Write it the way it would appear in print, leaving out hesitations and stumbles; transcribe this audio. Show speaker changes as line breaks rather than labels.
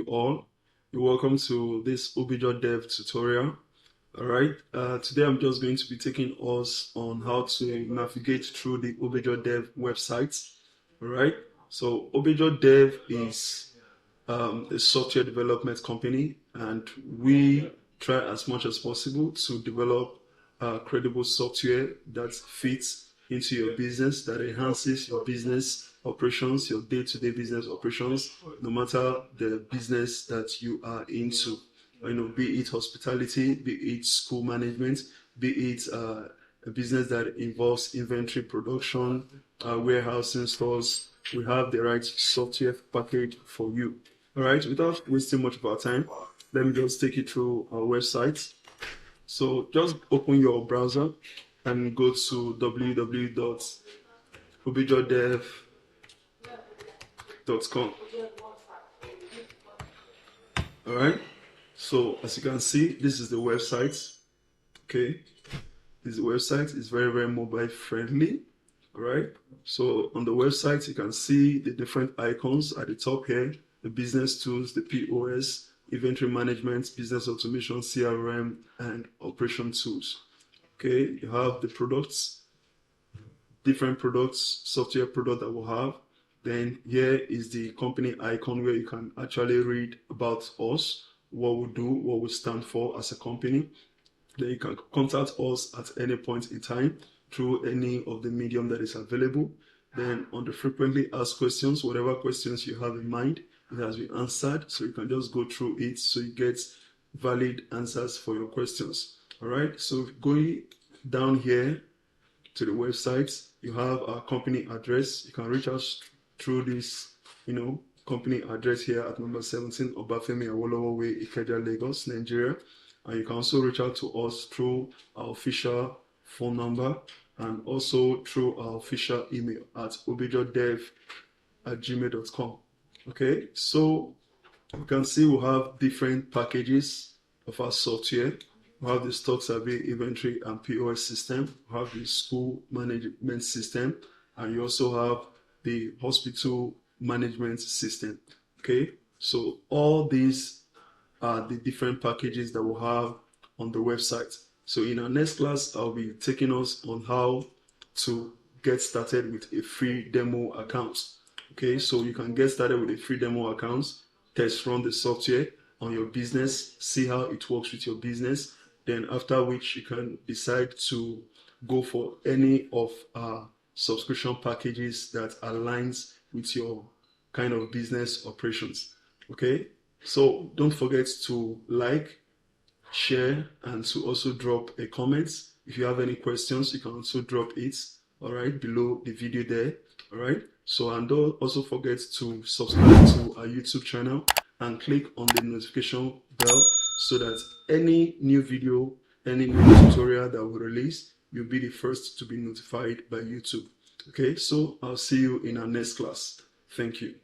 all. You're welcome to this Obejordev tutorial. Alright, today I'm just going to be taking us on how to navigate through the Obejordev website. Alright, so Obejordev is a software development company, and we try as much as possible to develop credible software that fits into your business, that enhances your business operations, your day-to-day business operations, no matter the business that you are into. Be it hospitality, be it school management, be it a business that involves inventory production, warehousing, stores. We have the right software package for you. All right, without wasting much of our time, let me just take you through our website. So just open your browser and go to www.obejordev.com. All right, so as you can see, this is the website. Okay, this is the website. It's very, very mobile friendly. All right, so on the website you can see the different icons at the top here: the business tools, the POS, inventory management, business automation, CRM, and operation tools. Okay, you have the products, different products, software product that we'll have. Then here is the company icon where you can actually read about us, what we do, what we stand for as a company. Then you can contact us at any point in time through any of the medium that is available. Then on the frequently asked questions, whatever questions you have in mind, it has been answered, so you can just go through it so you get valid answers for your questions. All right, so going down here to the website, you have our company address. You can reach us through this, company address here at number 17 Obafemi Awolowo Way, Ikeja, Lagos, Nigeria. And you can also reach out to us through our official phone number and also through our official email at obejordev@gmail.com. Okay, so you can see we have different packages of our software. We have the stock survey, inventory, and POS system. We have the school management system, and you also have the hospital management system. Okay, so all these are the different packages that we'll have on the website. So in our next class, I'll be taking us on how to get started with a free demo account. Okay, so you can get started with a free demo account, test run the software on your business, see how it works with your business. Then after which you can decide to go for any of our subscription packages that aligns with your kind of business operations. Okay, so don't forget to like, share, and to also drop a comment. If you have any questions, you can also drop it, all right, below the video there. All right, so and don't also forget to subscribe to our YouTube channel and click on the notification bell so that any new video, any new tutorial that we release, you'll be the first to be notified by YouTube. Okay, so I'll see you in our next class. Thank you.